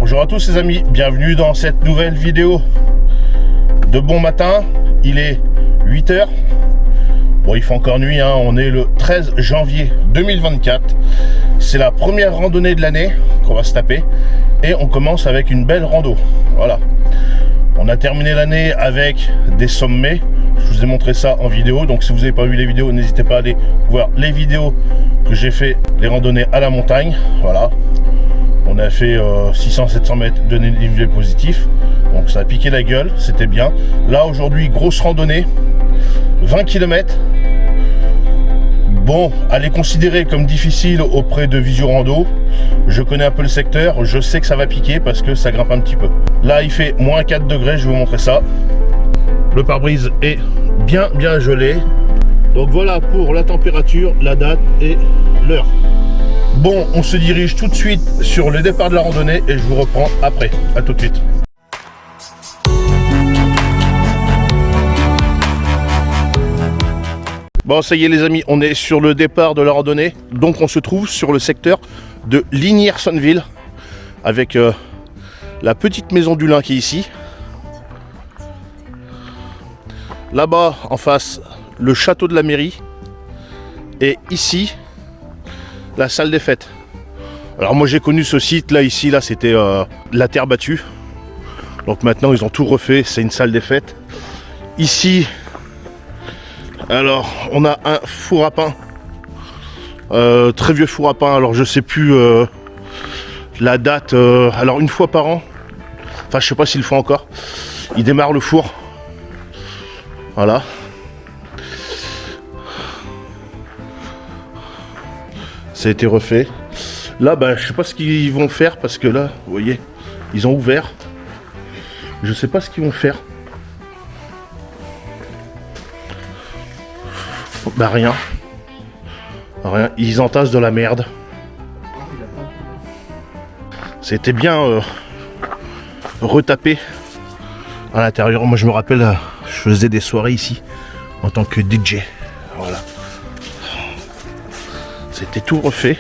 Bonjour à tous les amis, bienvenue dans cette nouvelle vidéo de bon matin. Il est 8 h. Bon, il fait encore nuit, hein. On est le 13 janvier 2024. C'est la première randonnée de l'année qu'on va se taper. Et on commence avec une belle rando. Voilà. On a terminé l'année avec des sommets. Je vous ai montré ça en vidéo. Donc si vous n'avez pas vu les vidéos, n'hésitez pas à aller voir les vidéos que j'ai fait, les randonnées à la montagne. Voilà. On a fait 600-700 mètres de dénivelé positif. Donc ça a piqué la gueule, c'était bien. Là aujourd'hui, grosse randonnée, 20 km. Bon, à les considérer comme difficile auprès de Visio Rando. Je connais un peu le secteur, je sais que ça va piquer parce que ça grimpe un petit peu. Là il fait moins 4 degrés, je vais vous montrer ça. Le pare-brise est bien gelé. Donc voilà pour la température, la date et l'heure. Bon, on se dirige tout de suite sur le départ de la randonnée et je vous reprends après. À tout de suite. Bon, ça y est les amis, on est sur le départ de la randonnée. Donc on se trouve sur le secteur de Lignières-Sonneville avec la petite maison du lin qui est ici. Là-bas, en face, le château de la mairie. Et ici, la salle des fêtes. Alors moi j'ai connu ce site là, ici, là c'était la terre battue. Donc maintenant ils ont tout refait, c'est une salle des fêtes. Ici, alors on a un four à pain. Très vieux four à pain, alors je sais plus la date, alors une fois par an. Enfin je sais pas s'ils le font encore. Ils démarrent le four. Voilà. Ça a été refait. Là, bah, je sais pas ce qu'ils vont faire parce que là, vous voyez, ils ont ouvert. Je sais pas ce qu'ils vont faire. Bah rien. Rien. Ils entassent de la merde. C'était bien retapé à l'intérieur. Moi, je me rappelle, je faisais des soirées ici en tant que DJ. Voilà. C'était tout refait.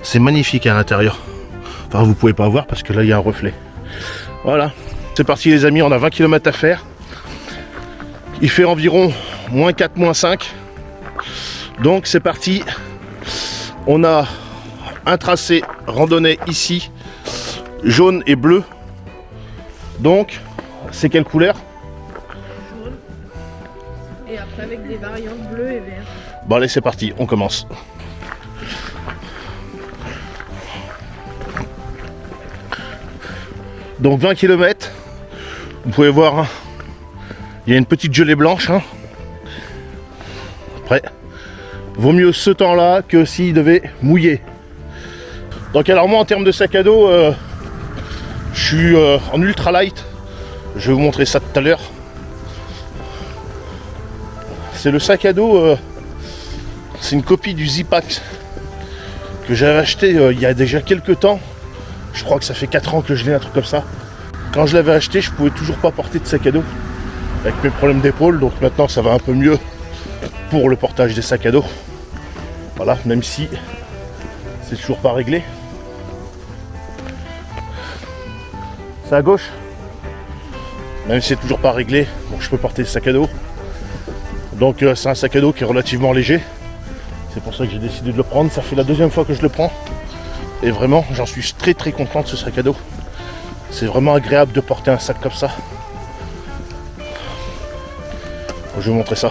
C'est magnifique à l'intérieur. Enfin, vous pouvez pas voir parce que là, il y a un reflet. Voilà. C'est parti les amis, on a 20 km à faire. Il fait environ moins 4, moins 5. Donc, c'est parti. On a un tracé randonnée ici, jaune et bleu. Donc, c'est quelle couleur? Jaune. Et après, avec des variantes bleues et vertes. Bon allez c'est parti, on commence. Donc 20 km, vous pouvez voir, hein, il y a une petite gelée blanche. Hein. Après, vaut mieux ce temps-là que s'il devait mouiller. Donc alors moi en termes de sac à dos, je suis en ultra light. Je vais vous montrer ça tout à l'heure. C'est le sac à dos... c'est une copie du Zipax que j'avais acheté il y a déjà quelques temps. Je crois que ça fait 4 ans que je l'ai, un truc comme ça. Quand je l'avais acheté, je pouvais toujours pas porter de sac à dos avec mes problèmes d'épaule. Donc maintenant ça va un peu mieux pour le portage des sacs à dos. Voilà, même si c'est toujours pas réglé. C'est à gauche. Même si c'est toujours pas réglé, bon, je peux porter des sacs à dos. Donc c'est un sac à dos qui est relativement léger. C'est pour ça que j'ai décidé de le prendre. Ça fait la deuxième fois que je le prends. Et vraiment, j'en suis très content de ce sac à dos. C'est vraiment agréable de porter un sac comme ça. Je vais vous montrer ça.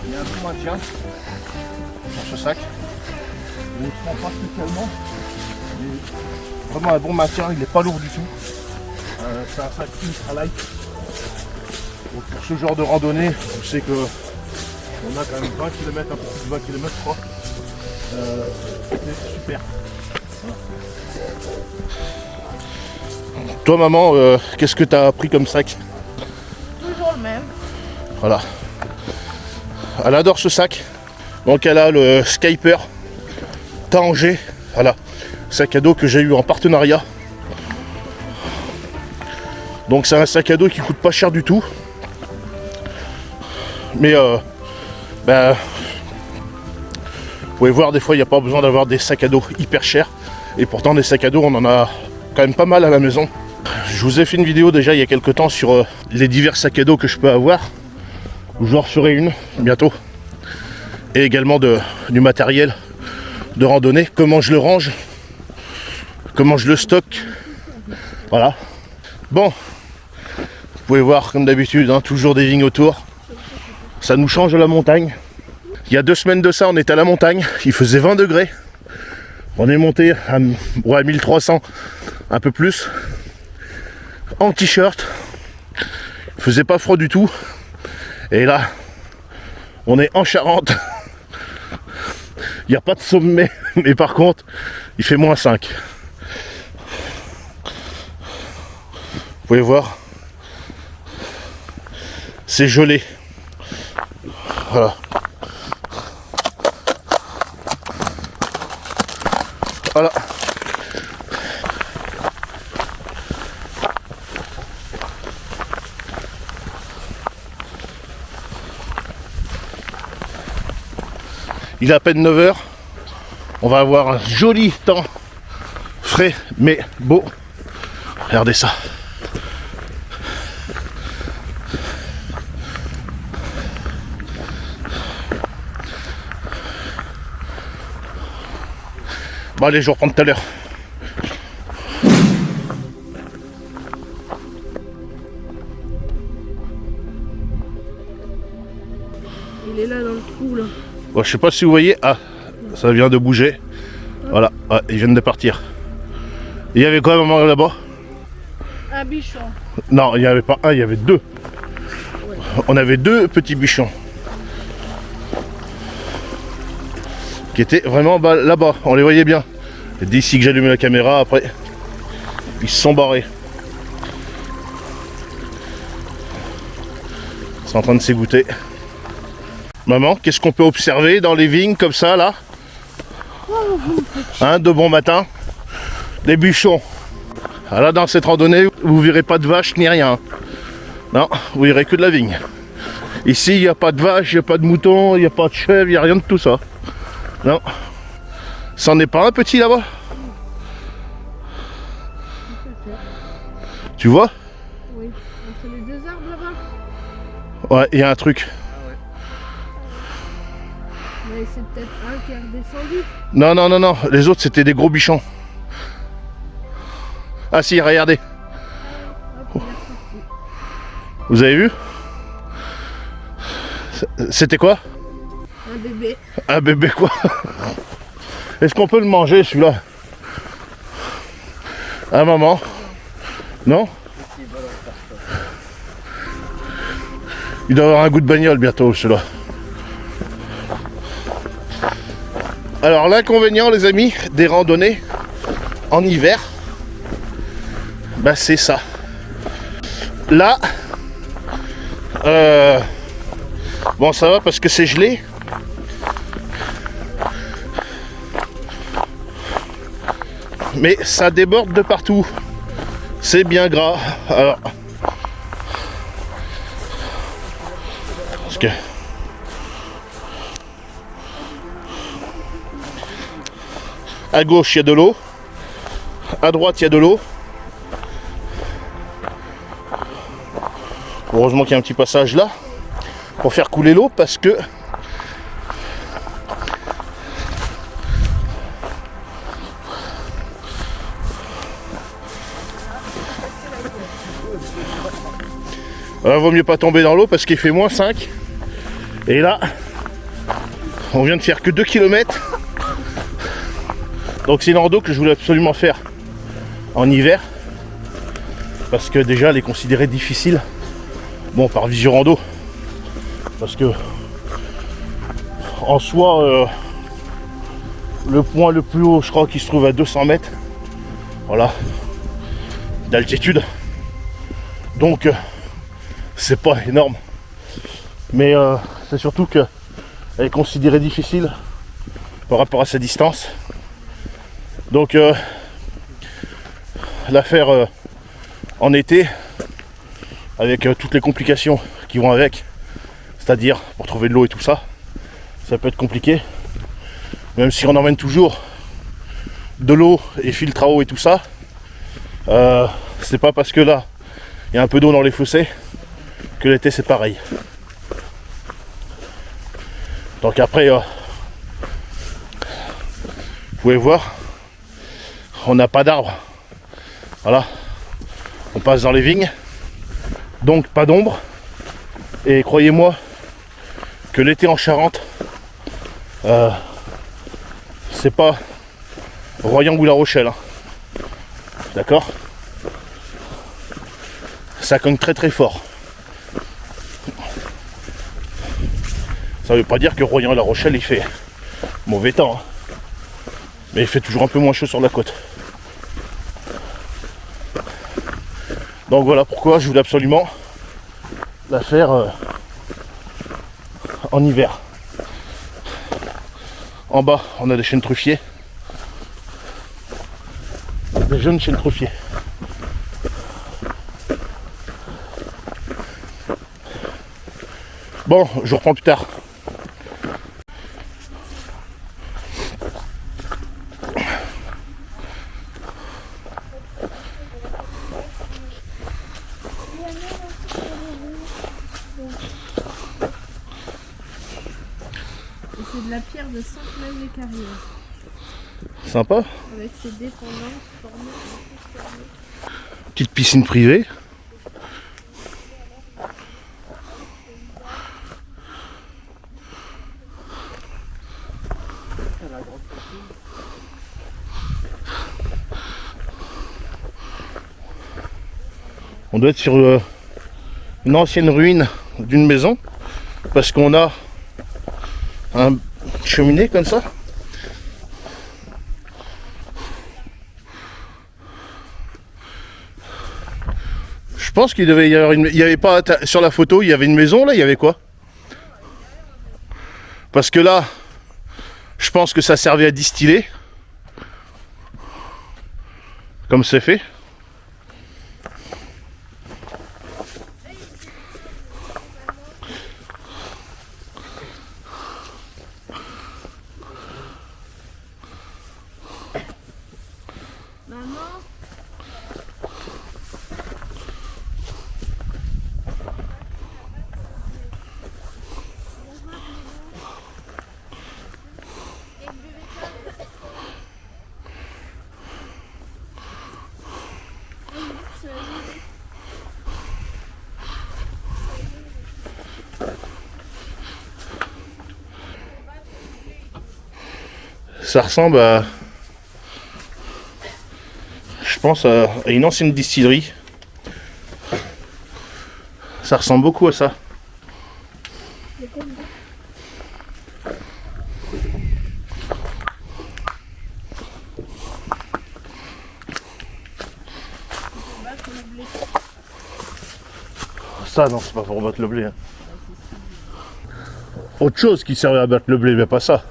Il y a un bon maintien sur ce sac. Je ne prends pas spécialement. Mais vraiment un bon maintien, il n'est pas lourd du tout. C'est un sac ultra light. Donc pour ce genre de randonnée, je sais que on a quand même 20 km, un peu plus de 20 km je crois. C'est super. Voilà. Toi maman, qu'est-ce que tu as pris comme sac? Toujours le même. Voilà. Elle adore ce sac. Donc elle a le Skyper Tanger. Voilà. Sac à dos que j'ai eu en partenariat. Donc c'est un sac à dos qui coûte pas cher du tout. Mais Ben, vous pouvez voir, des fois, il n'y a pas besoin d'avoir des sacs à dos hyper chers. Et pourtant, des sacs à dos, on en a quand même pas mal à la maison. Je vous ai fait une vidéo déjà il y a quelques temps sur les divers sacs à dos que je peux avoir. Je vous en referai une bientôt. Et également du matériel de randonnée. Comment je le range. Comment je le stocke. Voilà. Bon. Vous pouvez voir comme d'habitude, hein, toujours des vignes autour. Ça nous change de la montagne. Il y a 2 semaines de ça, on était à la montagne. Il faisait 20 degrés. On est monté à 1300, un peu plus. En t-shirt. Il faisait pas froid du tout. Et là, on est en Charente. Il n'y a pas de sommet. Mais par contre, il fait -5. Vous pouvez voir. C'est gelé. Voilà. Voilà. Il est à peine 9 h. On va avoir un joli temps frais mais beau. Regardez ça. Bon allez, je vous reprends tout à l'heure. Il est là dans le trou là. Bon, je sais pas si vous voyez. Ah, ça vient de bouger. Voilà, ouais, ils viennent de partir. Il y avait quoi maman là-bas? Un bichon. Non, il n'y avait pas un, il y avait 2. Ouais. On avait 2 petits bichons. Qui étaient vraiment là-bas, on les voyait bien. Et d'ici que j'allumais la caméra, après, ils se sont barrés. Ils sont en train de s'égoutter. Maman, qu'est-ce qu'on peut observer dans les vignes comme ça, là? Hein, de bon matin? Des bichons. Ah, là, dans cette randonnée, vous verrez pas de vaches ni rien. Non, vous verrez que de la vigne. Ici, il n'y a pas de vaches, il n'y a pas de moutons, il n'y a pas de chèvres, il n'y a rien de tout ça. Non. C'en est pas un petit là-bas? Tu vois? Oui. Entre les 2 arbres là-bas. Ouais, il y a un truc. Mais c'est peut-être un qui est redescendu. Non, non, non, non. Les autres, c'était des gros bichons. Ah si, regardez. Hop, Vous avez vu? C'était quoi? un bébé. Un bébé quoi? Est-ce qu'on peut le manger celui-là? Ah maman? Non? Il doit avoir un goût de bagnole bientôt celui-là. Alors l'inconvénient les amis des randonnées en hiver, bah c'est ça. Là, bon ça va parce que c'est gelé. Mais ça déborde de partout. C'est bien gras. Alors, parce que à gauche il y a de l'eau, à droite il y a de l'eau. Heureusement qu'il y a un petit passage là pour faire couler l'eau parce que vaut mieux pas tomber dans l'eau parce qu'il fait -5. Et là, on vient de faire que 2 km. Donc c'est une rando que je voulais absolument faire en hiver. Parce que déjà elle est considérée difficile. Bon, par Visio Rando. Parce que en soi, le point le plus haut, je crois qu'il se trouve à 200 mètres. Voilà. D'altitude. Donc c'est pas énorme, mais c'est surtout qu'elle est considérée difficile par rapport à sa distance. Donc la faire en été avec toutes les complications qui vont avec, c'est-à-dire pour trouver de l'eau et tout ça, ça peut être compliqué. Même si on emmène toujours de l'eau et filtre à eau et tout ça, c'est pas parce que là il y a un peu d'eau dans les fossés que l'été c'est pareil. Donc après, vous pouvez voir, on n'a pas d'arbres. Voilà, on passe dans les vignes, donc pas d'ombre. Et croyez-moi que l'été en Charente, c'est pas Royan ou La Rochelle, hein. D'accord? Ça cogne très très fort. Ça veut pas dire que Royan et La Rochelle il fait mauvais temps, hein. Mais il fait toujours un peu moins chaud sur la côte. Donc voilà pourquoi je voulais absolument la faire en hiver. En bas on a des chênes truffiers, des jeunes chênes truffiers. Bon, je reprends plus tard. Et c'est de la pierre de Sainte-Marie-les-Carrières. Sympa. Avec ses dépendances formées. Petite piscine privée. On doit être sur une ancienne ruine d'une maison parce qu'on a un cheminée comme ça. Je pense qu'il devait y avoir il y avait pas sur la photo, il y avait une maison là, il y avait quoi? Parce que là, je pense que ça servait à distiller. Comme c'est fait. Maman. Ça ressemble à, je pense, à une ancienne distillerie. Ça ressemble beaucoup à ça. Ça non, c'est pas pour battre le blé, hein. Autre chose qui servait à battre le blé, mais pas ça.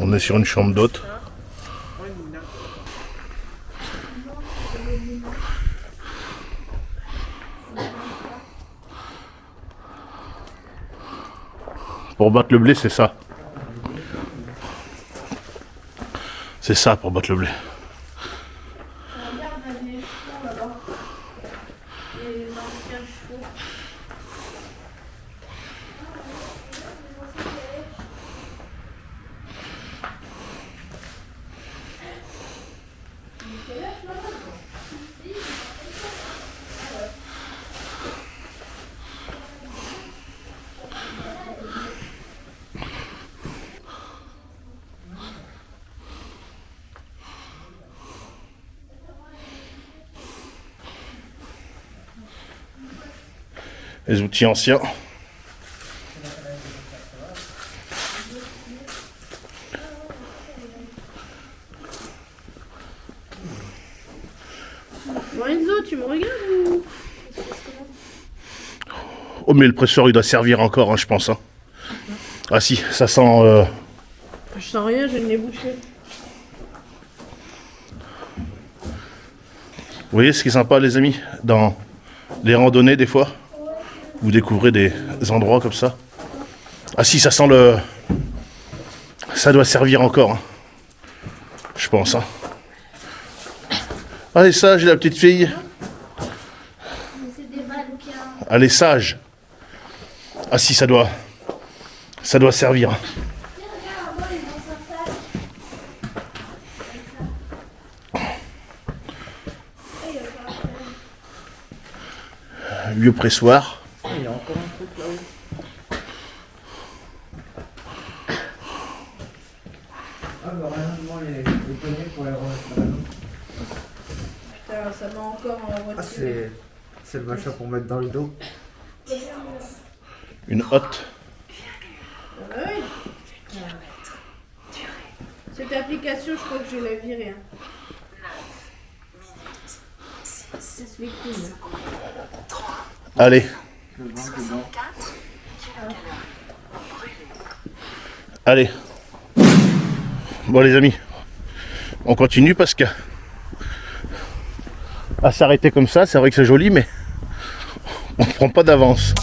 On est sur une chambre d'hôte. Pour battre le blé, c'est ça. C'est ça pour battre le blé. Les outils anciens. Bon Enzo, tu me regardes ou... Oh mais le presseur il doit servir encore, hein, je pense, hein. Ah si, ça sent... Je sens rien, j'ai le nez bouché. Vous voyez ce qui est sympa les amis, dans les randonnées des fois, vous découvrez des endroits comme ça. Ah si, ça sent le... Ça doit servir encore, hein. Je pense. Hein. Allez, sage la petite fille. Elle est sage. Ah si, ça doit servir. Vieux pressoir. Il y a encore un truc là-haut. Ah bah rien, les poignées pour les remettre là. Putain, ça m'a encore Ah retiré. c'est le machin pour mettre dans le dos. Une hotte. Oui. Cette application, je crois que je vais la virer. Hein. Ça se fait cool. Allez. Allez. Bon les amis, on continue parce que à s'arrêter comme ça, c'est vrai que c'est joli, mais on ne prend pas d'avance.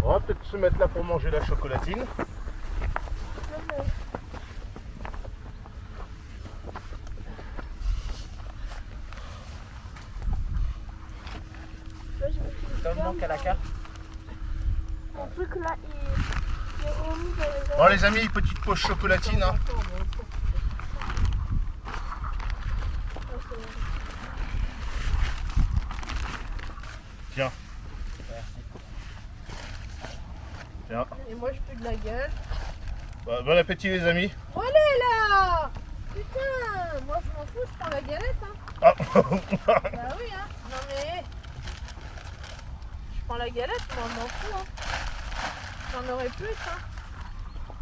On va peut-être se mettre là pour manger la chocolatine. Ça me manque à la carte. Mon truc là, il est remis dans les Bon les amis, petite pause chocolatine. Hein. Tiens. Tiens. Et moi, je pue de la gueule. Bah, bon appétit les amis. Oh là! Putain! Moi, je m'en fous, je prends la galette. Hein. Ah. Bah oui, hein. Non mais... Je prends la galette, moi, je m'en fous. Hein. J'en aurais plus, hein.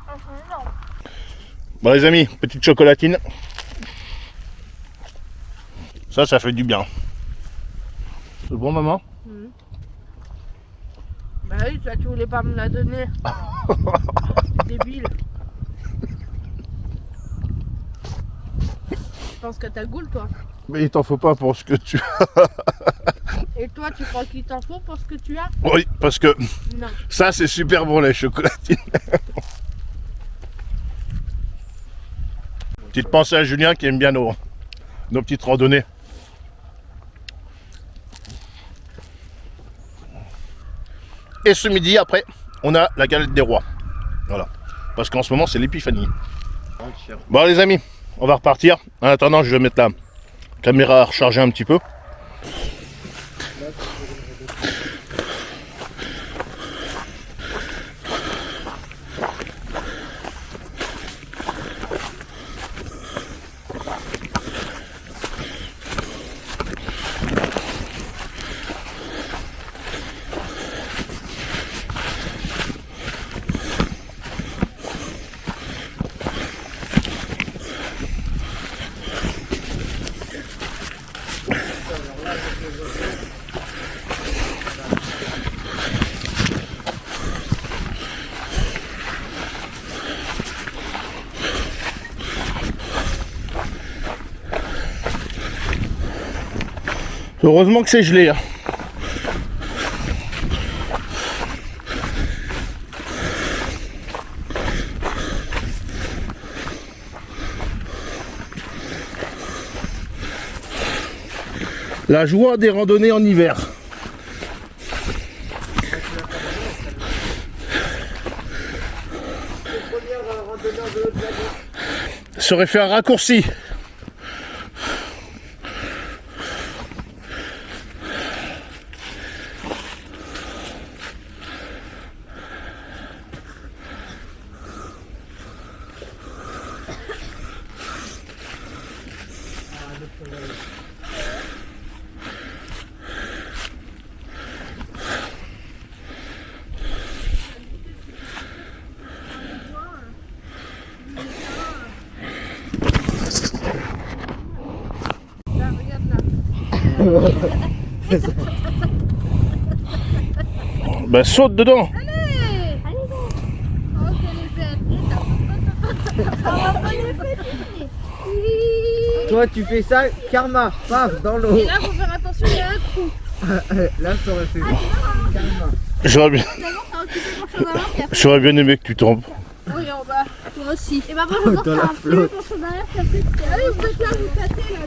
Ah, c'est énorme. Bon les amis, petite chocolatine. Ça fait du bien. C'est bon maman? Bah oui, toi, tu voulais pas me la donner. Débile. Je pense que t'as goule, toi. Mais il t'en faut pas pour ce que tu as. Et toi, tu crois qu'il t'en faut pour ce que tu as? Oui, parce que Non. ça c'est super bon les chocolatines. Petite pensée à Julien qui aime bien nos petites randonnées. Et ce midi, après, on a la galette des rois. Voilà. Parce qu'en ce moment, c'est l'épiphanie. Bon, les amis, on va repartir. En attendant, je vais mettre la caméra à recharger un petit peu. Heureusement que c'est gelé. Hein. La joie des randonnées en hiver. Ça aurait fait un raccourci. Là, regarde là. Bah saute dedans. Allez. Oh, quelle est bête. Ça va pas les petits. Toi, tu fais ça, karma, paf, dans l'eau. Et là, faut faire attention, il y a un trou. Là, ça aurait fait karma. J'aurais bien, D'abord, ça va occuper grand chose avant, puis après. j'aurais bien aimé que tu tombes. Oui, en bas. Toi aussi. Et bah, moi, Dans la flotte. Allez, vous faites là, vous tâtez là.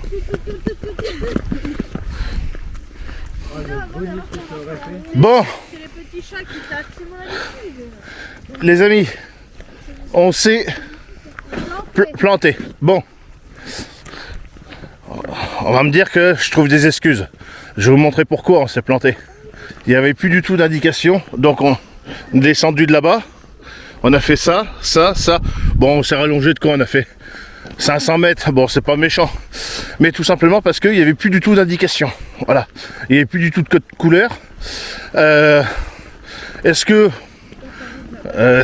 Oh, le bonus que ça aurait fait. Bon, C'est les petits chats qui tâtent, c'est mon habitude. les amis, on s'est planté. Bon. On va me dire que je trouve des excuses. Je vais vous montrer pourquoi on s'est planté. Il n'y avait plus du tout d'indication. Donc on est descendu de là-bas. On a fait ça, ça, ça. Bon, on s'est rallongé de quoi? On a fait 500 mètres. Bon, c'est pas méchant. Mais tout simplement parce qu'il n'y avait plus du tout d'indication. Voilà. Il n'y avait plus du tout de code couleur. Est-ce que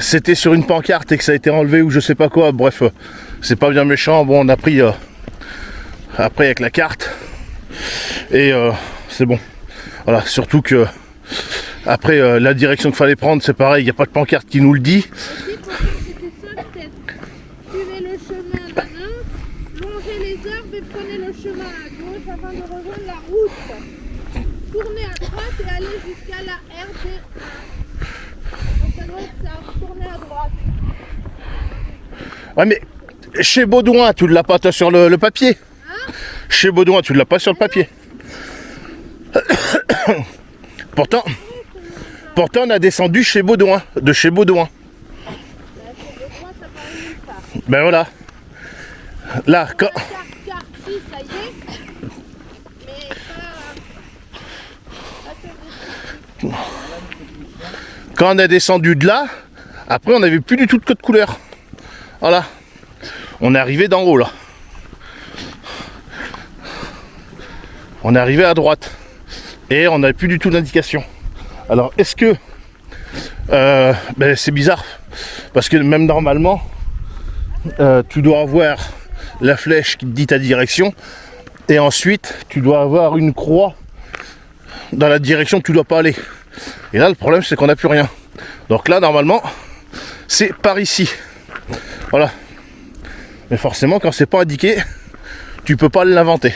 c'était sur une pancarte et que ça a été enlevé ou je sais pas quoi? Bref, c'est pas bien méchant. Bon, on a pris après avec la carte. Et c'est bon. Voilà, surtout que après la direction qu'il fallait prendre, c'est pareil, il n'y a pas de pancarte qui nous le dit. C'était ça peut-être. Suivez le chemin maintenant, longez les arbres et prenez le chemin à gauche afin de rejoindre la route. Tournez à droite et allez jusqu'à la RD1. Donc ça doit être ça, tournez à droite. Ouais, mais chez Baudouin, tu ne l'as pas toi, sur le papier. Chez Baudouin, tu ne l'as pas sur le papier. Pourtant, on a descendu chez Baudouin, de chez Baudouin. Ben voilà. Là, quand... Carte, si, ça y est. Mais ça... Quand on a descendu de là, après on n'avait plus du tout de code couleur. Voilà. On est arrivé d'en haut là. On est arrivé à droite. Et on n'avait plus du tout d'indication. Alors est-ce que... c'est bizarre. Parce que même normalement, tu dois avoir la flèche qui te dit ta direction. Et ensuite, tu dois avoir une croix dans la direction que tu dois pas aller. Et là, le problème, c'est qu'on n'a plus rien. Donc là, normalement, c'est par ici. Voilà. Mais forcément, quand c'est pas indiqué, tu peux pas l'inventer.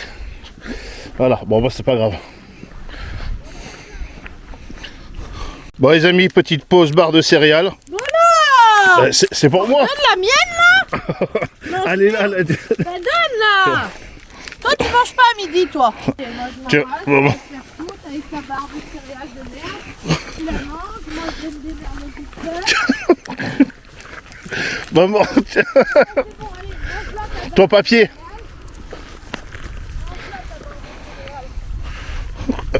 Voilà. Bon, bah, c'est pas grave. Bon, les amis, petite pause barre de céréales. Voilà. C'est pour moi. Donne la mienne, là. Allez, là. Bah, donne, là. Toi, tu manges pas à midi, toi. Et moi, je Tiens, m'embrasse, maman. je vais faire foutre avec ta barre de céréales de merde. Tu la manges, moi, je vais me démerder toute seule. Maman, tiens. Bon, allez, mange-la, ta barre. Ton papier.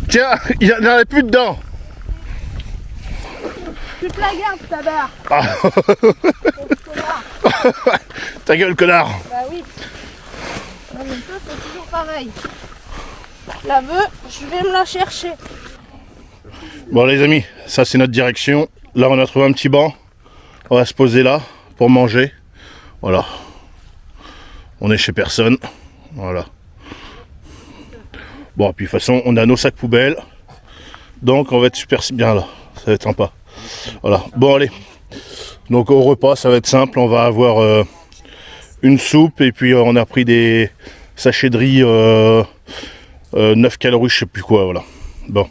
Tiens, il n'y en a plus dedans. Tu te la gardes, ta barre. Ah. Connard. Ta gueule, connard. Bah oui. En même temps, c'est toujours pareil. La veux, je vais me la chercher. Bon, les amis, ça c'est notre direction. Là, on a trouvé un petit banc. On va se poser là pour manger. Voilà. On est chez personne. Voilà. Bon, puis de toute façon, on a nos sacs poubelles. Donc, on va être super bien là. Ça va être sympa. Voilà. Bon, allez. Donc, au repas, ça va être simple. On va avoir une soupe. Et puis, on a pris des sachets de riz 9 calories, je sais plus quoi. Voilà. Bon.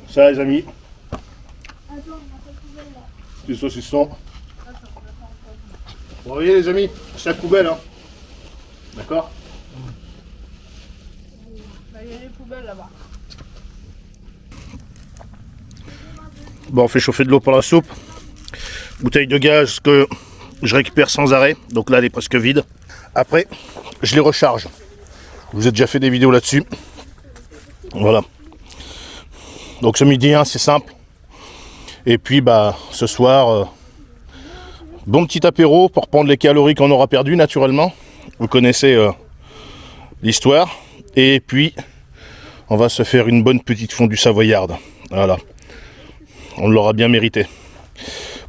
Ça, les amis. Des saucissons. Vous voyez, les amis, sac poubelle, hein. D'accord? Bah, il y a les poubelles là-bas. Bon, on fait chauffer de l'eau pour la soupe. Bouteille de gaz que je récupère sans arrêt. Donc là, elle est presque vide. Après, je les recharge. Je vous ai déjà fait des vidéos là-dessus. Voilà. Donc ce midi, hein, c'est simple. Et puis, bah, ce soir, bon petit apéro pour prendre les calories qu'on aura perdues naturellement. Vous connaissez l'histoire. Et puis, on va se faire une bonne petite fondue savoyarde. Voilà. On l'aura bien mérité.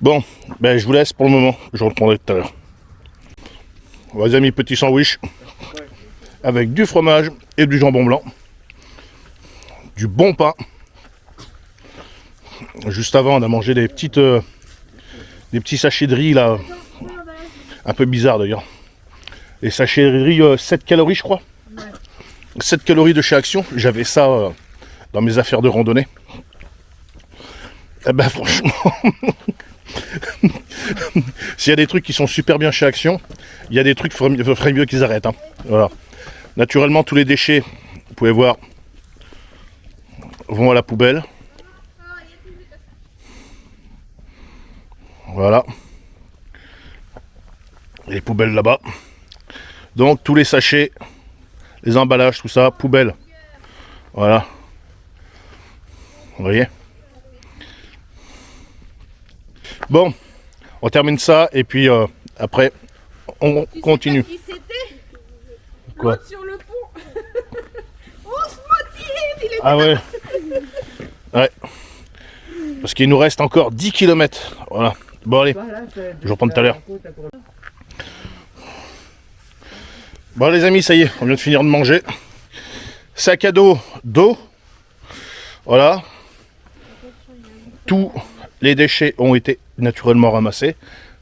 Bon, ben, je vous laisse pour le moment. Je vous reprendrai tout à l'heure. Voilà, les amis, petit sandwich. Avec du fromage et du jambon blanc. Du bon pain. Juste avant, on a mangé des petits sachets de riz là. Un peu bizarre d'ailleurs. Les sachets de riz, 7 calories je crois. 7 calories de chez Action. J'avais ça dans mes affaires de randonnée. Eh ben franchement, s'il y a des trucs qui sont super bien chez Action, il y a des trucs qu'il ferait mieux qu'ils arrêtent. Hein. Voilà. Naturellement, tous les déchets, vous pouvez voir, vont à la poubelle. Voilà. Les poubelles là-bas. Donc tous les sachets, les emballages, tout ça, poubelle. Voilà. Vous voyez ? Bon, on termine ça et puis après on continue. Qui c'était? Quoi? L'autre sur le pont. On se motive, il était Ah ouais. Ouais. Parce qu'il nous reste encore 10 km. Voilà. Bon allez, je reprends tout à l'heure. Bon les amis, ça y est, on vient de finir de manger. Sac à dos d'eau. Voilà. Tous les déchets ont été naturellement ramassés.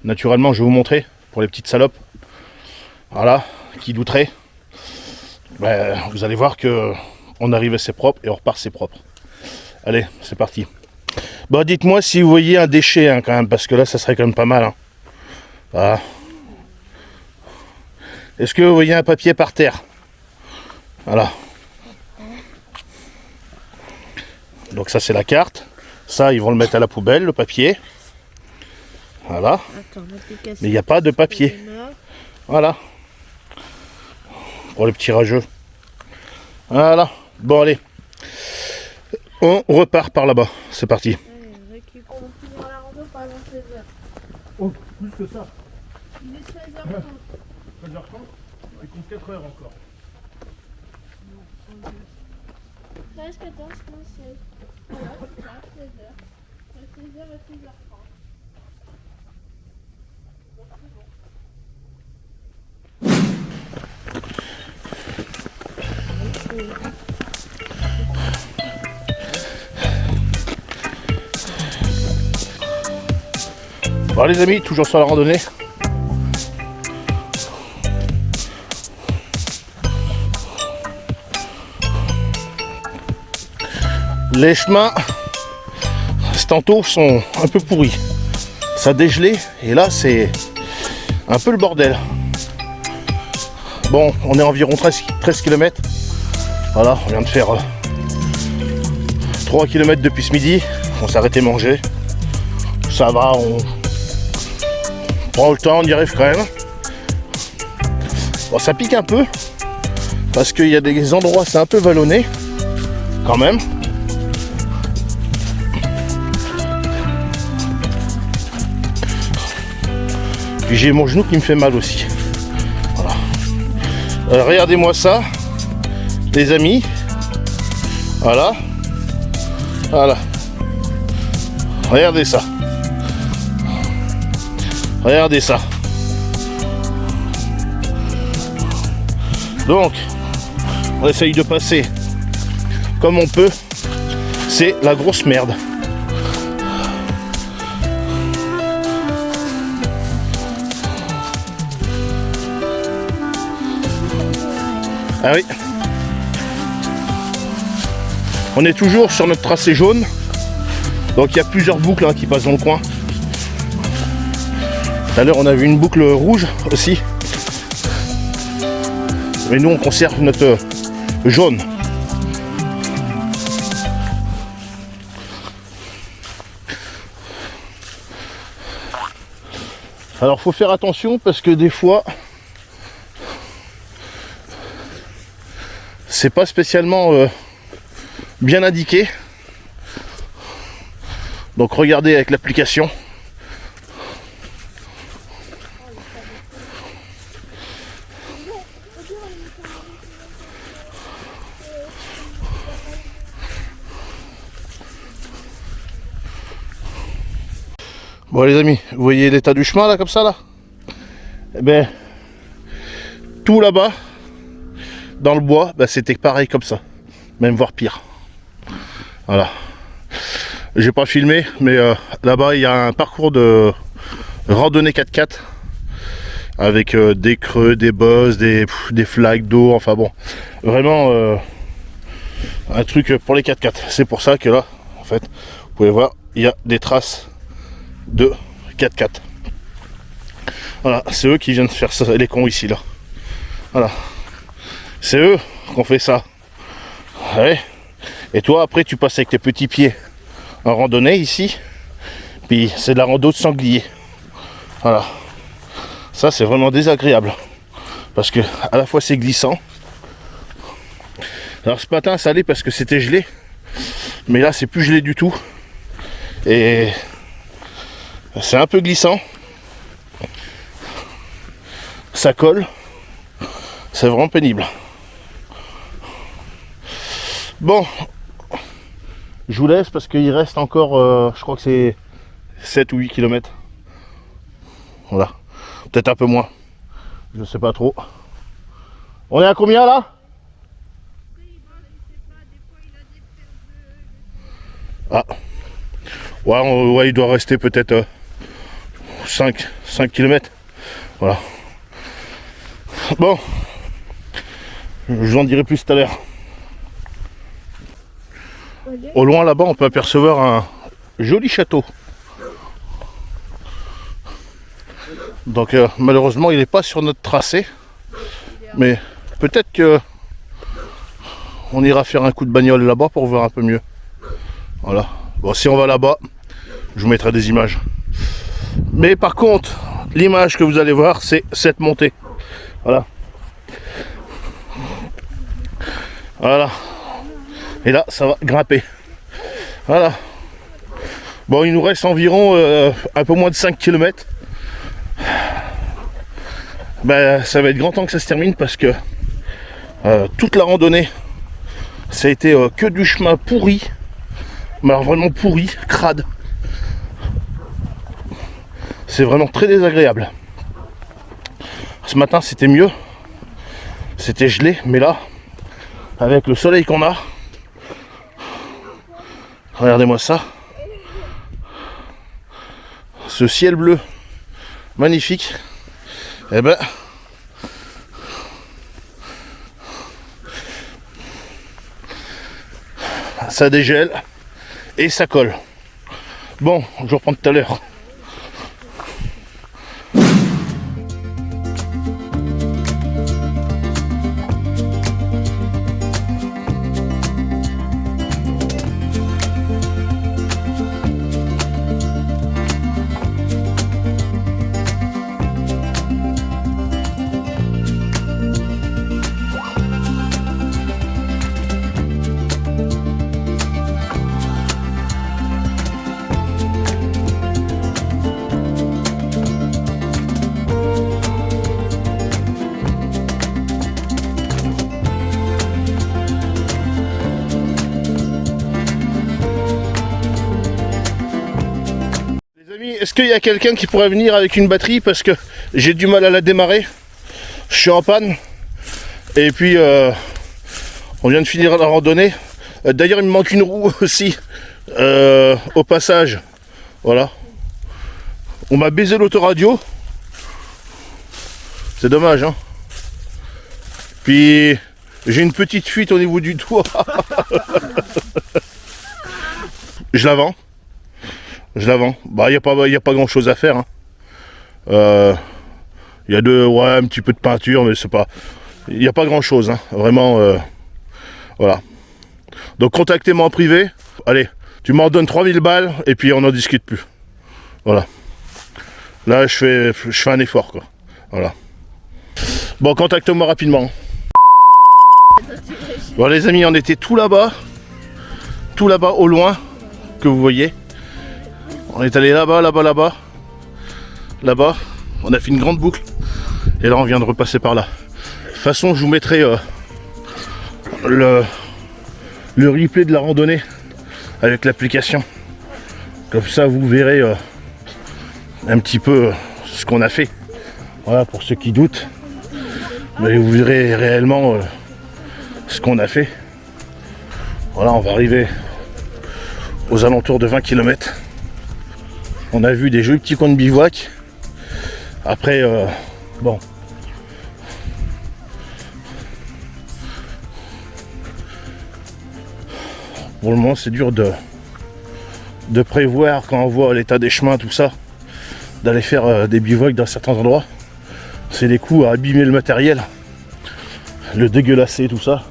Naturellement, je vais vous montrer pour les petites salopes. Voilà, qui douteraient. Ben, vous allez voir que on arrive assez propre et on repart assez propre. Allez, c'est parti. Bon, dites-moi si vous voyez un déchet hein, quand même, parce que là, ça serait quand même pas mal. Hein. Voilà. Est-ce que vous voyez un papier par terre? Voilà. Donc ça, c'est la carte. Ça, ils vont le mettre à la poubelle, le papier. Voilà. Mais il n'y a pas de papier. Voilà. Pour les petits rageux. Voilà. Bon, allez. On repart par là-bas. C'est parti. Oh, plus que ça. Il est 16h30. 13h30, il compte 4 heures encore. 13, 14, 15, 16. Voilà, c'est ça, 16h. 16h et 16h30. Donc c'est bon. Bon les amis, toujours sur la randonnée. Les chemins, tantôt sont un peu pourris. Ça a dégelé et là c'est un peu le bordel. Bon, on est environ 13 km. Voilà, on vient de faire 3 km depuis ce midi. On s'est arrêté manger. Ça va, on prend le temps, on y arrive quand même. Bon, ça pique un peu parce qu'il y a des endroits, c'est un peu vallonné quand même. Puis j'ai mon genou qui me fait mal aussi. Voilà. Regardez-moi ça, les amis. Voilà. Voilà. Regardez ça. Regardez ça. Donc, on essaye de passer comme on peut. C'est la grosse merde. Ah oui. On est toujours sur notre tracé jaune. Donc il y a plusieurs boucles hein, qui passent dans le coin. Tout à l'heure on a vu une boucle rouge aussi. Mais nous on conserve notre jaune. Alors faut faire attention parce que des fois c'est pas spécialement bien indiqué. Donc regardez avec l'application. Bon les amis, vous voyez l'état du chemin là comme ça là? Eh ben tout là-bas dans le bois, ben, c'était pareil comme ça, même voire pire. Voilà. J'ai pas filmé, mais là-bas il y a un parcours de randonnée 4x4 avec des creux, des bosses, des flaques d'eau, enfin bon, vraiment un truc pour les 4x4. C'est pour ça que là, en fait, vous pouvez voir, il y a des traces de 4x4. Voilà, c'est eux qui viennent faire ça, les cons ici là. Voilà, c'est eux qui ont fait ça. Ouais. Et toi après tu passes avec tes petits pieds en randonnée ici, puis c'est de la rando de sanglier. Voilà, ça c'est vraiment désagréable parce que à la fois c'est glissant. Alors ce matin ça allait parce que c'était gelé, mais là c'est plus gelé du tout et c'est un peu glissant, ça colle, c'est vraiment pénible. Bon, je vous laisse parce qu'il reste encore, je crois que c'est 7 ou 8 km. Voilà, peut-être un peu moins, je sais pas trop. On est à combien là? Ah, ouais, il doit rester peut-être 5 km. Voilà. Bon, je vous en dirai plus tout à l'heure. Au loin là-bas, on peut apercevoir un joli château. Donc malheureusement, il n'est pas sur notre tracé, mais peut-être que on ira faire un coup de bagnole là-bas pour voir un peu mieux. Voilà. Bon, si on va là-bas, je vous mettrai des images. Mais par contre, l'image que vous allez voir, c'est cette montée. Voilà. Voilà. Et là, ça va grimper. Voilà. Bon, il nous reste environ un peu moins de 5 km. Ben, ça va être grand temps que ça se termine parce que toute la randonnée, ça a été que du chemin pourri. Mais alors vraiment pourri, crade. C'est vraiment très désagréable. Ce matin, c'était mieux. C'était gelé, mais là, avec le soleil qu'on a, regardez-moi ça. Ce ciel bleu magnifique. Eh ben, ça dégèle et ça colle. Bon, je vous reprends tout à l'heure. Est-ce qu'il y a quelqu'un qui pourrait venir avec une batterie parce que j'ai du mal à la démarrer, je suis en panne et puis on vient de finir la randonnée. D'ailleurs il me manque une roue aussi au passage. Voilà, on m'a baisé l'autoradio, c'est dommage hein. Puis j'ai une petite fuite au niveau du toit. Je la vends. Je la vends. Bah, il n'y a pas grand chose à faire. Hein. Y a un petit peu de peinture, mais c'est pas. Il n'y a pas grand chose. Hein. Vraiment. Voilà. Donc contactez-moi en privé. Allez, tu m'en donnes 3000 balles et puis on n'en discute plus. Voilà. Là, je fais un effort, quoi. Voilà. Bon, contacte-moi rapidement. Bon, les amis, on était tout là-bas au loin, que vous voyez. On est allé là-bas, là-bas. On a fait une grande boucle. Et là, on vient de repasser par là. De toute façon, je vous mettrai le replay de la randonnée avec l'application. Comme ça, vous verrez un petit peu ce qu'on a fait. Voilà, pour ceux qui doutent. Mais vous verrez réellement ce qu'on a fait. Voilà, on va arriver aux alentours de 20 km. On a vu des jolis petits coins de bivouac. Après, bon. Pour le moment, c'est dur de prévoir quand on voit l'état des chemins, tout ça, d'aller faire des bivouacs dans certains endroits. C'est des coups à abîmer le matériel, le dégueulasser, tout ça.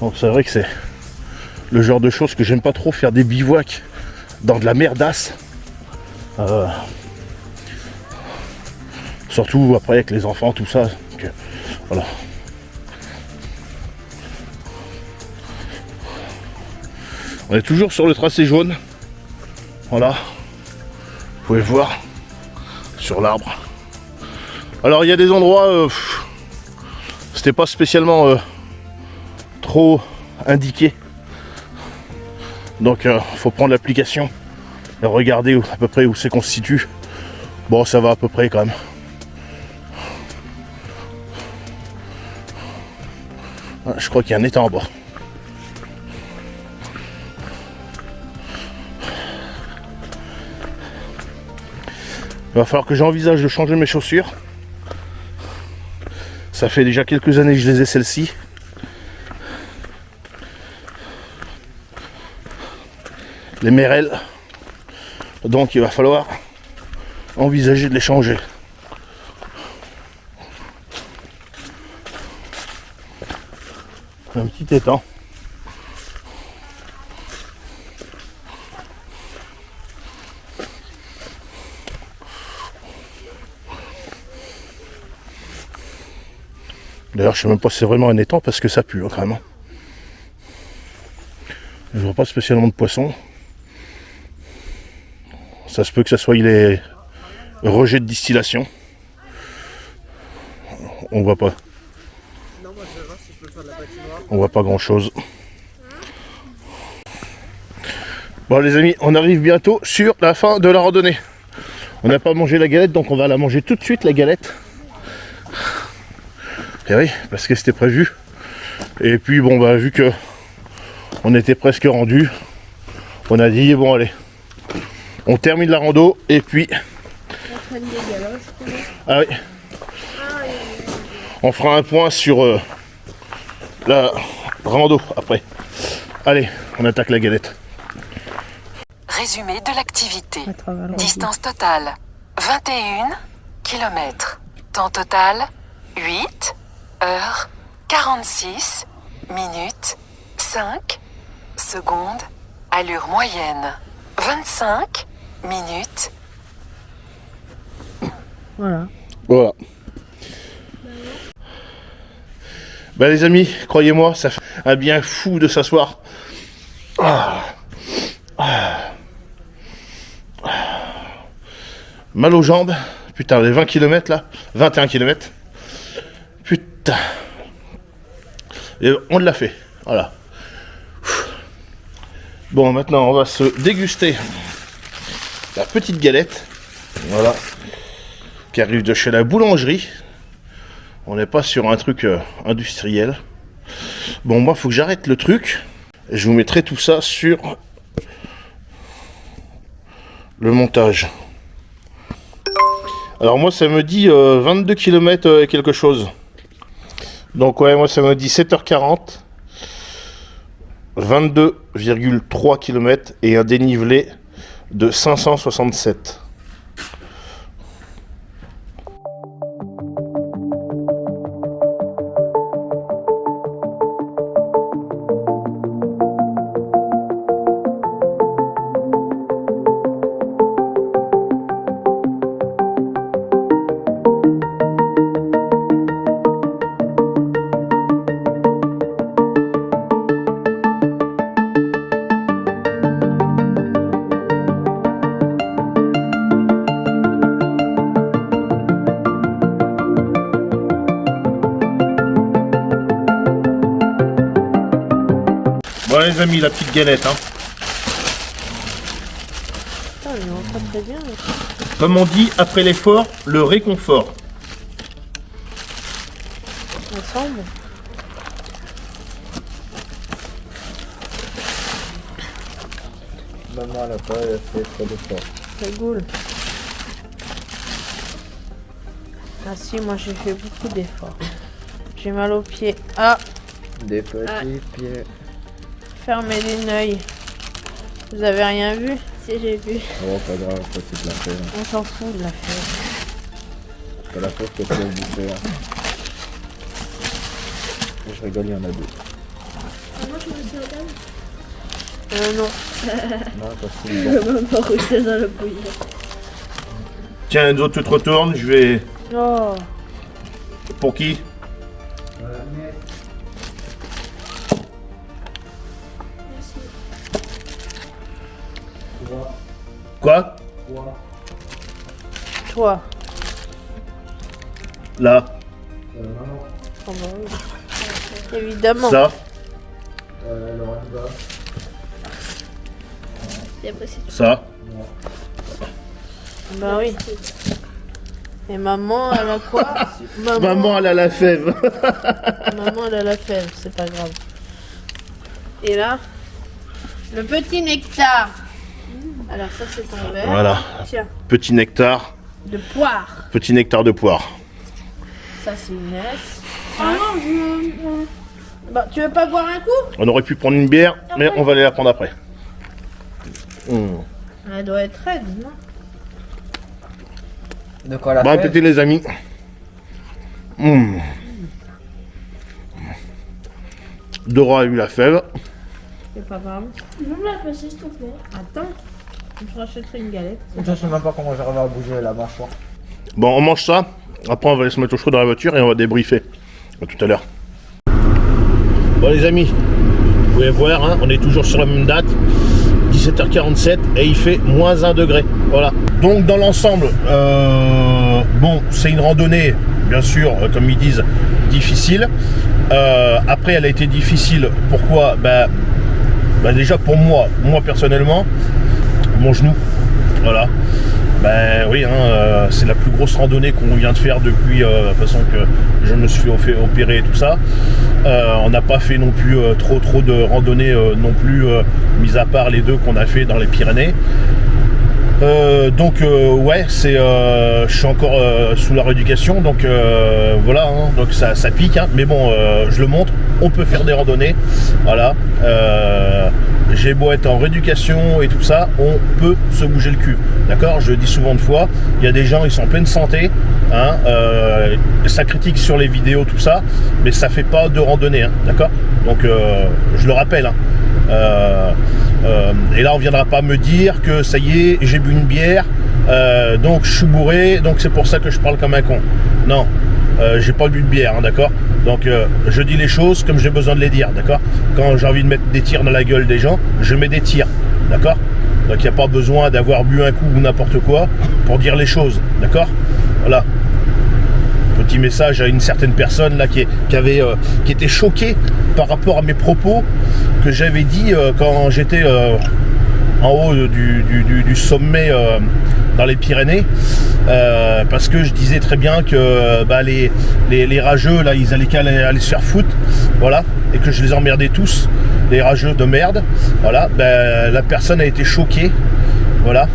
Donc c'est vrai que c'est le genre de choses que j'aime pas trop, faire des bivouacs dans de la merdasse. Surtout après avec les enfants, tout ça. Donc, voilà. On est toujours sur le tracé jaune. Voilà. Vous pouvez voir sur l'arbre. Alors il y a des endroits, c'était pas spécialement trop indiqué. Donc faut prendre l'application et regarder à peu près où c'est qu'on se situe. Bon, ça va à peu près quand même. Ah, je crois qu'il y a un étang en bas. Il va falloir que j'envisage de changer mes chaussures. Ça fait déjà quelques années que je les ai, celles-ci. Les Merrell. Donc il va falloir envisager de les changer. Un petit étang. D'ailleurs, je sais même pas si c'est vraiment un étang parce que ça pue quand même. Je vois pas spécialement de poissons. Ça se peut que ça soit les rejets de distillation. On voit pas. On voit pas grand chose. Bon les amis, on arrive bientôt sur la fin de la randonnée. On n'a pas mangé la galette, donc on va la manger tout de suite, la galette. Et oui, parce que c'était prévu. Et puis bon bah vu que on était presque rendu, on a dit bon allez, on termine la rando et puis. Ah oui. On fera un point sur la rando après. Allez, on attaque la galette. Résumé de l'activité. Distance totale 21 km. Temps total 8 heures 46 minutes 5 secondes. Allure moyenne 25 minutes. Voilà. Voilà. Bah les amis, croyez-moi, ça fait un bien fou de s'asseoir. Mal aux jambes. Putain, les 20 km là. 21 km. Putain. Et on l'a fait. Voilà. Bon, maintenant, on va se déguster la petite galette. Voilà. Qui arrive de chez la boulangerie. On n'est pas sur un truc industriel. Bon, moi, il faut que j'arrête le truc. Et je vous mettrai tout ça sur le montage. Alors moi, ça me dit 22 km et quelque chose. Donc ouais, moi, ça me dit 7h40. 22,3 km et un dénivelé de 567. Bon les amis, la petite galette. Hein. Putain, il va pas très bien. Comme on dit, après l'effort, le réconfort. Ensemble. Maman, elle a pas fait trop d'efforts. C'est cool. Ah si, moi j'ai fait beaucoup d'efforts. J'ai mal aux pieds. Ah, Des petits pieds. fermez les yeux. Vous avez rien vu? Si, j'ai vu. Oh, pas grave, ça c'est de la fève. On s'en fout de la fête. C'est la fève que tu as bouffer. Hein. Je rigole, il y en a deux. Moi, je me suis Non. Non, parce que Je bon. vais même pas rester dans le bouillon. Tiens Enzo, tu te retournes, je vais... Oh. Pour qui? Merci. Quoi? Toi. Là. Maman, Oh bah oui. Évidemment. Ça. Lorenza. Et après, c'est Ça. Bah oui. Et maman, elle a quoi? Maman, elle a la fève. Maman, elle a la fève, c'est pas grave. Et là, le petit nectar. Alors ça, c'est ton verre. Voilà. Tiens, Petit nectar. de poire. Petit nectar de poire. Ça, c'est Inès. Ah non, Bah, tu veux pas boire un coup? On aurait pu prendre une bière, mais on va aller la prendre après. Elle doit être raide, non? De quoi la Bon fève? appétit les amis. Dora a eu la fève. C'est pas grave. je vais me la passer, s'il te plaît. Attends, je rachèterai une galette. Je sais même pas comment j'arrive à bouger la mâchoire. Bon, on mange ça. Après, on va aller se mettre au chaud dans la voiture et on va débriefer. À tout à l'heure. Bon les amis, vous pouvez voir, hein, on est toujours sur la même date. 17h47 et il fait moins 1 degré. Voilà. Donc dans l'ensemble, bon, c'est une randonnée, bien sûr, comme ils disent, difficile. Après, elle a été difficile. Pourquoi? Bah, déjà pour moi personnellement, mon genou. Voilà. Ben oui, hein, c'est la plus grosse randonnée qu'on vient de faire depuis la façon que je me suis fait opérer et tout ça. On n'a pas fait non plus trop de randonnées non plus, mis à part les deux qu'on a fait dans les Pyrénées. Donc ouais, je suis encore sous la rééducation, donc voilà, hein, donc ça pique, hein, mais bon, je le montre, on peut faire des randonnées, voilà. J'ai beau être en rééducation et tout ça, on peut se bouger le cul, d'accord? Je le dis souvent de fois, il y a des gens, ils sont en pleine santé, hein, ça critique sur les vidéos, tout ça, mais ça fait pas de randonnée, hein, d'accord? Donc je le rappelle, hein. Et là on viendra pas me dire que ça y est, j'ai bu une bière, donc je suis bourré, donc c'est pour ça que je parle comme un con. Non, j'ai pas bu de bière, hein, d'accord? Donc je dis les choses comme j'ai besoin de les dire, d'accord? Quand j'ai envie de mettre des tirs dans la gueule des gens, je mets des tirs, d'accord? Donc il n'y a pas besoin d'avoir bu un coup ou n'importe quoi pour dire les choses, d'accord? Voilà. Petit message à une certaine personne là qui était choquée par rapport à mes propos que j'avais dit quand j'étais en haut du sommet dans les Pyrénées, parce que je disais très bien que les rageux là, ils allaient aller se faire foutre, voilà, et que je les emmerdais tous, les rageux de merde, voilà. La personne a été choquée, voilà.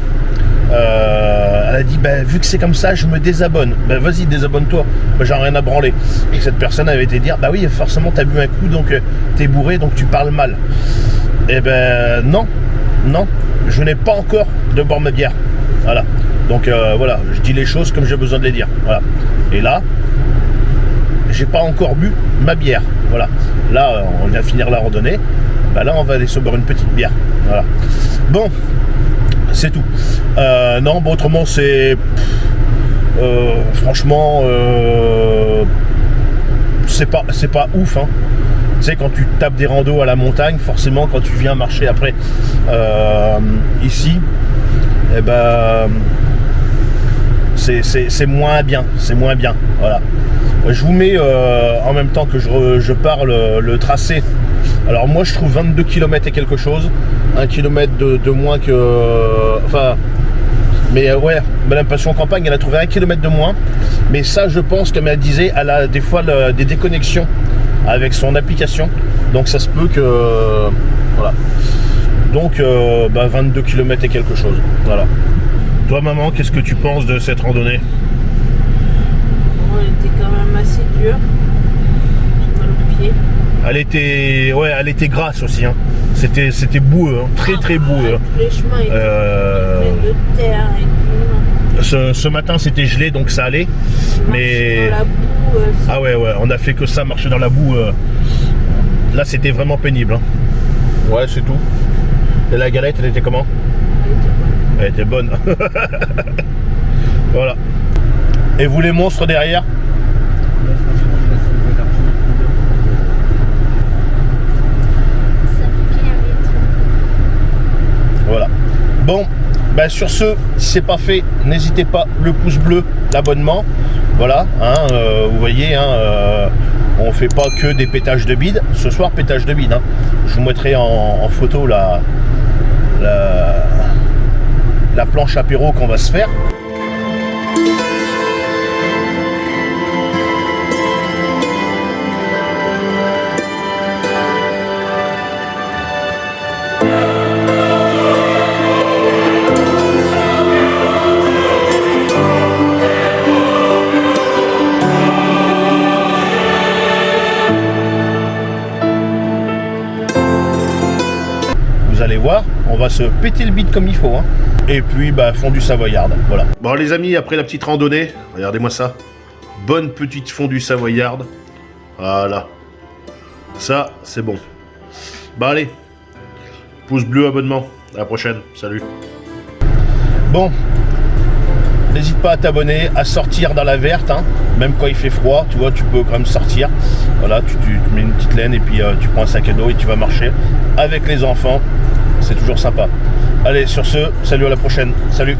Elle a dit vu que c'est comme ça, je me désabonne. Vas-y, désabonne-toi, j'en ai rien à branler. Et cette personne avait été dire oui, forcément t'as bu un coup, donc t'es bourré, donc tu parles mal. Et non, je n'ai pas encore de boire ma bière, voilà. Donc voilà, je dis les choses comme j'ai besoin de les dire, voilà. Et là, j'ai pas encore bu ma bière, voilà. Là, on vient finir la randonnée, là on va aller se boire une petite bière, voilà. Bon, c'est tout. Non, bon, autrement c'est franchement c'est pas ouf, hein. Tu sais, quand tu tapes des randos à la montagne, forcément quand tu viens marcher après ici, c'est moins bien, voilà. Je vous mets en même temps que je parle le tracé Alors moi je trouve 22 km et quelque chose, 1 km de moins que... Enfin, mais ouais, Madame Passion Campagne, elle a trouvé 1 km de moins. Mais ça, je pense, comme elle disait, elle a des fois des déconnexions avec son application. Donc ça se peut que... Voilà. Donc 22 km et quelque chose. Voilà. Toi maman, qu'est-ce que tu penses de cette randonnée? Bon, elle était quand même assez dure. J'ai mal aux pieds. Elle était grasse aussi, hein. C'était boueux, hein. Très boueux. Tous les chemins étaient pleins de terre et tout. Ce matin c'était gelé donc ça allait. Mais dans la boue, ah ouais, on a fait que ça, marcher dans la boue. Là c'était vraiment pénible, hein. Ouais, c'est tout. Et la galette, elle était comment? Elle était bonne. Voilà. Et vous les monstres derrière? Voilà. Bon, ben sur ce, si c'est pas fait, n'hésitez pas, le pouce bleu, l'abonnement. Voilà, hein, vous voyez, hein, on fait pas que des pétages de bide. Ce soir, pétage de bide. Hein. Je vous mettrai en photo la planche apéro qu'on va se faire. Vous allez voir, on va se péter le bide comme il faut, hein. Et puis fondue savoyarde, voilà. Bon les amis, après la petite randonnée, regardez-moi ça. Bonne petite fondue savoyarde. Voilà. Ça, c'est bon. Bah allez, pouce bleu, abonnement. À la prochaine, salut. Bon, n'hésite pas à t'abonner, à sortir dans la verte, hein. Même quand il fait froid, tu vois, tu peux quand même sortir. Voilà, tu mets une petite laine et puis tu prends un sac à dos et tu vas marcher avec les enfants. C'est toujours sympa. Allez, sur ce, salut, à la prochaine. Salut.